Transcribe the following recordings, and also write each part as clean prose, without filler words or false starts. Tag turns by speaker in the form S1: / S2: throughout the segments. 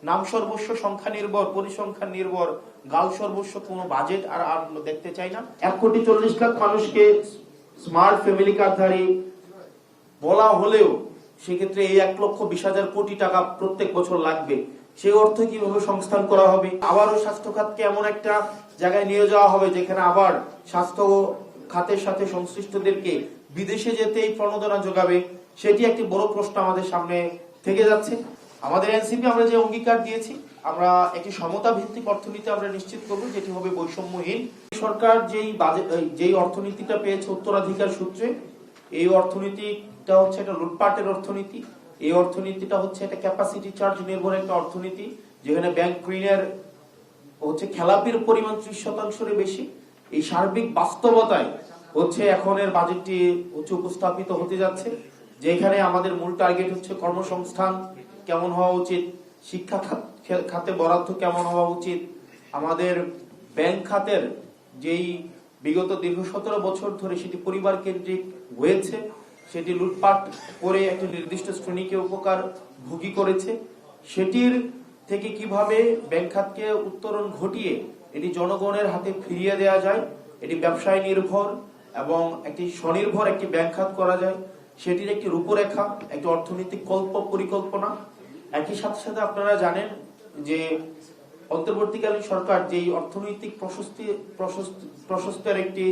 S1: নাম সর্বস্ব সংখ্যা নির্ভর, পরিসংখ্যান নির্ভর, গাল সর্বস্ব কোনো বাজেট আর দেখতে চাই না। 1,40,00,000 মানুষকে স্মার্ট ফ্যামিলি কার্ডধারী বলা হলেও সেক্ষেত্রে এই 1,20,000 কোটি টাকা প্রত্যেক বছর লাগবে। সেই অর্থ কিভাবে সংস্থান করা হবে? আবারও স্বাস্থ্য খাতকে এমন একটা জায়গায় নিয়ে যাওয়া হবে যেখানে আবার স্বাস্থ্য খাতের সাথে সংশ্লিষ্টদেরকে বিদেশে যেতেই প্রণোদনা যোগাবে, সেটি একটি বড় প্রশ্ন আমাদের সামনে থেকে যাচ্ছে। আমাদের এনসিপি আমরা যে অঙ্গীকার দিয়েছি, আমরা একটি সমতা ভিত্তিক অর্থনীতি আমরা নিশ্চিত করব যেটি হবে বৈষম্যহীন। সরকার যেই অর্থনীতিটা পেয়েছে উত্তরাধিকার সূত্রে, এই অর্থনীতিটা হচ্ছে একটা লুটপাটের অর্থনীতি। এই অর্থনীতিটা হচ্ছে একটা ক্যাপাসিটি চার্জ নির্ভর একটা অর্থনীতি, যেখানে ব্যাংক ঋণের হচ্ছে খেলাপির পরিমাণ 30%-এর বেশি। এই সার্বিক বাস্তবতায় হচ্ছে এখনের বাজেটটি হচ্ছে উপস্থাপিত হতে যাচ্ছে, যেখানে আমাদের মূল টার্গেট হচ্ছে কর্মসংস্থান কেমন হওয়া উচিত, শিক্ষা খাতে বরাদ্দ কেমন হওয়া উচিত, আমাদের ব্যাংক খাতের যেই বিগত দীর্ঘ 17 বছর ধরে সেটি পরিবার কেন্দ্রিক হয়েছে, সেটি লুটপাট করে একটি নির্দিষ্ট শ্রেণীকে উপকার ভোগী করেছে, সেটির থেকে কিভাবে ব্যাংক খাতকে উত্তরণ ঘটিয়ে এটি জনগণের হাতে ফিরিয়ে দেওয়া যায়, এটি ব্যবসায় নির্ভর এবং একটি স্বনির্ভর একটি ব্যাংক খাত করা যায়, সেটির একটি রূপরেখা, একটি অর্থনৈতিক পরিকল্পনা। একই সাথে সাথে আপনারা জানেন যে অন্তর্বর্তীকালীন সরকার যেই অর্থনৈতিক প্রশস্তের একটি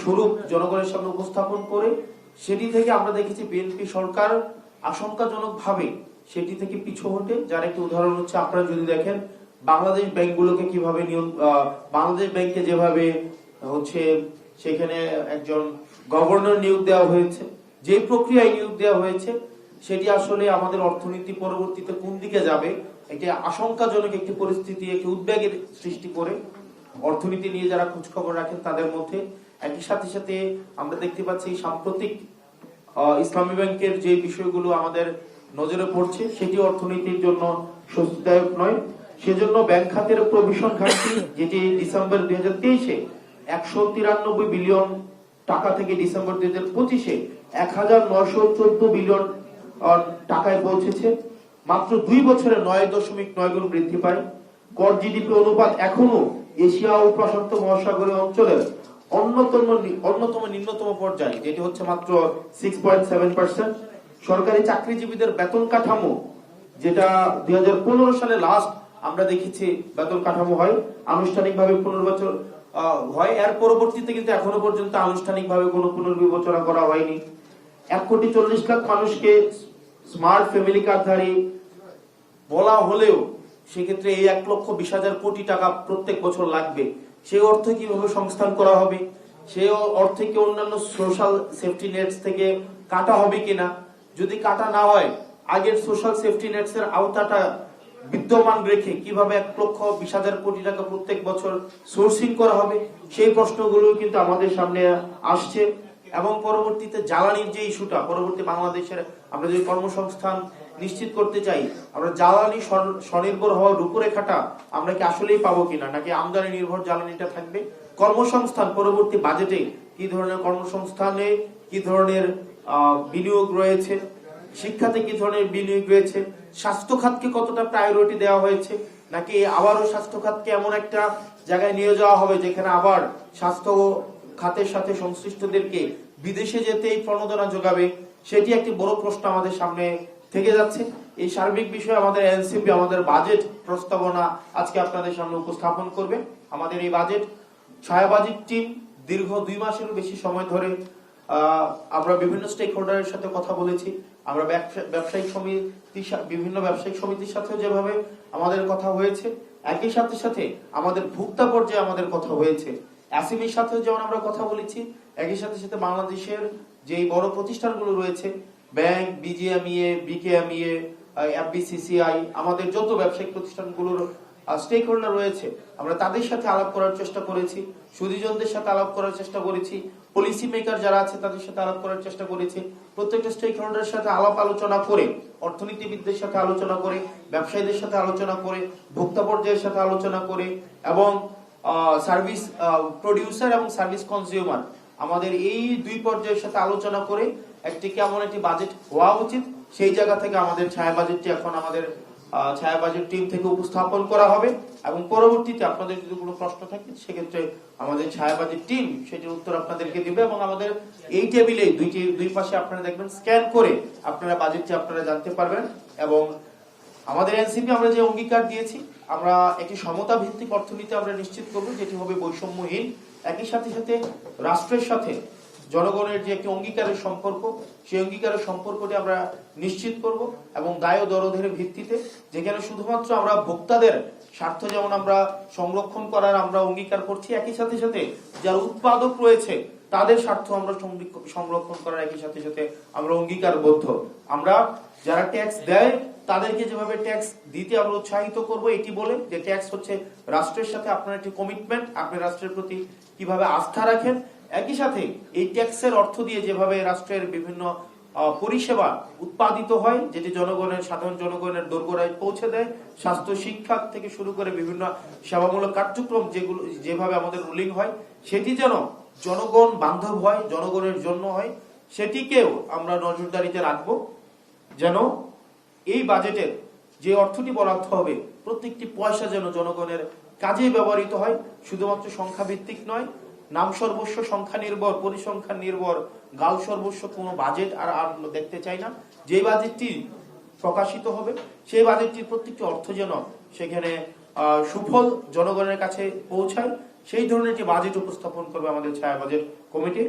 S1: স্বরূপ জনগণের সামনে উপস্থাপন করে, সেটি থেকে আমরা দেখেছি বিএনপি সরকার আশঙ্কাজনকভাবে সেটি থেকে পিছু হটে। যার একটি উদাহরণ হচ্ছে, আপনারা যদি দেখেন বাংলাদেশ ব্যাংকগুলোকে কিভাবে বাংলাদেশ ব্যাংকে যেভাবে হচ্ছে সেখানে একজন গভর্নর নিয়োগ দেওয়া হয়েছে, যে প্রক্রিয়ায় নিয়োগ দেওয়া হয়েছে, সেটি আসলে আমাদের অর্থনীতি পরবর্তীতে কোন দিকে যাবে একটি আশঙ্কাজনক একটি পরিস্থিতি, একটি উদ্বেগের সৃষ্টি করে অর্থনীতি নিয়ে যারা খোঁজ খবর রাখেন তাদের মধ্যে। একই সাথে সাথে আমরা দেখতে পাচ্ছি সাম্প্রতিক ইসলামী ব্যাংকের যে বিষয়গুলো আমাদের নজরে পড়ছে, সেটি অর্থনীতির জন্য স্বস্তিদায়ক নয়। সেজন্য ব্যাংক খাতের প্রভিশন ঘাটতি, যেটি ডিসেম্বর 2023-এ 193 বিলিয়ন টাকা থেকে ডিসেম্বর 2025-এ 1914 বিলিয়ন টাকায় পৌঁছেছে। মাত্র 2 বছরে 9.9 গুণ বৃদ্ধি পায়। কর জিডিপি অনুপাত এখনো এশিয়া ও প্রশান্ত মহাসাগরীয় অঞ্চলের অন্যতম নিম্নতম পর্যায়ে, যেটি হচ্ছে মাত্র 6.7%। সরকারি চাকরিজীবীদের বেতন কাঠামো, যেটা 2015 সালে লাস্ট আমরা দেখেছি বেতন কাঠামো হয়, আনুষ্ঠানিকভাবে পুনর্বচন হয়, এর পরবর্তীতে কিন্তু এখনো পর্যন্ত আনুষ্ঠানিকভাবে কোনো পুনর্বিবেচনা করা হয়নি। 1,40,00,000 মানুষকে স্মার্ট ফ্যামিলি কার্ডধারী বলা হলেও সেক্ষেত্রে এই 1,20,000 কোটি টাকা প্রত্যেক বছর লাগবে। সেই অর্থ কিভাবে সংস্থান করা হবে? সেই অর্থে কি অন্যান্য সোশ্যাল সেফটি নেটস থেকে কাটা হবে কিনা? যদি কাটা না হয়, আগের সোশ্যাল সেফটি নেটস এর আওতাটা বিদ্যমান রেখে কিভাবে 1,20,000 কোটি টাকা প্রত্যেক বছর সোর্সিং করা হবে? সেই প্রশ্নগুলো কিন্তু আমাদের সামনে আসছে। এবং পরবর্তীতে জ্বালানির যে ইস্যুটা, পরবর্তী বাংলাদেশের আমরা যদি কর্মসংস্থান নিশ্চিত করতে চাই, আমরা জ্বালানি স্বনির্ভর হওয়ার রূপরেখাটা আমরা কি আসলেই পাবো কিনা, নাকি আমদানি নির্ভর জ্বালানিটা থাকবে? কর্মসংস্থান পরবর্তী বাজেটে কি ধরনের কর্মসংস্থানে কি ধরনের বিনিয়োগ রয়েছে, শিক্ষাতে কি ধরনের বিনিয়োগ রয়েছে, স্বাস্থ্য খাতকে কতটা প্রায়োরিটি দেওয়া হয়েছে, নাকি আবারও স্বাস্থ্য খাতকে এমন একটা জায়গায় নিয়ে যাওয়া হবে যেখানে আবার স্বাস্থ্য খাতের সাথে সংশ্লিষ্টদেরকে বিদেশে যেতেই প্রণোদনা যোগাবে, সেটি একটি বড় প্রশ্ন আমাদের সামনে থেকে যাচ্ছে। এই সার্বিক বিষয়ে আমাদের এনসিপি আমাদের বাজেট প্রস্তাবনা আজকে আপনাদের সামনে উপস্থাপন করবে। আমাদের এই বাজেট ছায়া বাজেট টিম দীর্ঘ 2 মাসেরও বেশি সময় ধরে আমরা বিভিন্ন স্টেক হোল্ডারের সাথে কথা বলেছি। আমরা বিভিন্ন ব্যবসায়িক সমিতির সাথে যেভাবে আমাদের কথা হয়েছে, একই সাথে সাথে আমাদের ভোক্তা পর্যায়ে আমাদের কথা হয়েছে, অ্যাসিমির সাথে যেমন আমরা কথা বলেছি, একই সাথে সাথে বাংলাদেশের যে বড় প্রতিষ্ঠানগুলো রয়েছে, ব্যাংক, বিজিএমইএ, বিকেএমইএ, এফবিসিসিআই, আমাদের যত ব্যবসায়িক প্রতিষ্ঠানগুলোর স্টেক হোল্ডার রয়েছে, আমরা তাদের সাথে আলাপ করার চেষ্টা করেছি, সুদীজনদের সাথে আলাপ করার চেষ্টা করেছি, পলিসি মেকার যারা আছে তাদের সাথে আলাপ করার চেষ্টা করেছি। প্রত্যেকটা স্টেক হোল্ডারের সাথে আলোচনা করে, অর্থনীতিবিদদের সাথে আলোচনা করে, ব্যবসায়ীদের সাথে আলোচনা করে, ভোক্তা পর্যায়ের সাথে আলোচনা করে এবং সার্ভিস প্রডিউসার এবং সার্ভিস কনজিউমার, আমাদের এই 2 পর্যায়ের সাথে আলোচনা করে কেমন একটি বাজেট হওয়া উচিত, সেই জায়গা থেকে আমাদের ছায়া বাজেটটি এখন আমাদের ছায়া বাজেট টিম থেকে উপস্থাপন করা হবে এবং পরবর্তীতে আপনাদের যদি কোনো প্রশ্ন থাকে সেক্ষেত্রে আমাদের ছায়া বাজেট টিম সেটির উত্তর আপনাদেরকে দিবে এবং আমাদের এই টেবিলে দুই পাশে আপনারা দেখবেন স্ক্যান করে আপনারা বাজেটটি আপনারা জানতে পারবেন। এবং আমাদের এনসিপি আমরা যে অঙ্গীকার দিয়েছি, আমরা একটি সমতা ভিত্তিক অর্থনীতি আমরা নিশ্চিত করব যেটি হবে বৈষম্যহীন, একই সাথে সাথে রাষ্ট্রের সাথে জনগণের যে একটি অঙ্গীকারের সম্পর্ক, সেই অঙ্গীকারের সম্পর্কটি আমরা নিশ্চিত করব এবং দায় ও দরদের ভিত্তিতে, যেখানে শুধুমাত্র আমরা ভোক্তাদের স্বার্থ যেমন আমরা সংরক্ষণ করার আমরা অঙ্গীকার করছি, একই সাথে সাথে যারা উৎপাদক রয়েছে তাদের স্বার্থ আমরা সংরক্ষণ করার একই সাথে সাথে আমরা অঙ্গীকারবদ্ধ। আমরা যারা ট্যাক্স দেয় তাদেরকে যেভাবে ট্যাক্স দিতে আমরা উৎসাহিত করব, এটি বলে যে ট্যাক্স হচ্ছে রাষ্ট্রের সাথে আপনার একটি কমিটমেন্ট, আপনি রাষ্ট্রের প্রতি কিভাবে আস্থা রাখেন। একই সাথে এই ট্যাক্সের অর্থ দিয়ে যেভাবে রাষ্ট্রের বিভিন্ন পরিষেবা উৎপাদিত হয়, যেটি সাধারণ জনগণের দোরগোড়ায় পৌঁছে দেয়, স্বাস্থ্য শিক্ষা থেকে শুরু করে বিভিন্ন সেবামূলক কার্যক্রম যেভাবে আমাদের রুলিং হয়, সেটি যেন জনগণ বান্ধব হয়, জনগণের জন্য হয়, সেটিকেও আমরা নজরদারিতে রাখবো, যেন এই বাজেটের যে অর্থটি বরাদ্দ হবে প্রত্যেকটি পয়সা যেন জনগণের কাজে ব্যবহৃত হয়, শুধুমাত্র সংখ্যা ভিত্তিক নয়। নাম সর্বস্ব সংখ্যা নির্ভর, পরিসংখ্যান নির্ভর, গাল সর্বস্ব কোনো বাজেট আর দেখতে চাই না। যে বাজেটটি প্রকাশিত হবে সেই বাজেটটির প্রত্যেকটি অর্থ যেন সেখানে সুফল জনগণের কাছে পৌঁছায়, সেই ধরনের একটি বাজেট উপস্থাপন করবে আমাদের ছায়া বাজেট কমিটি।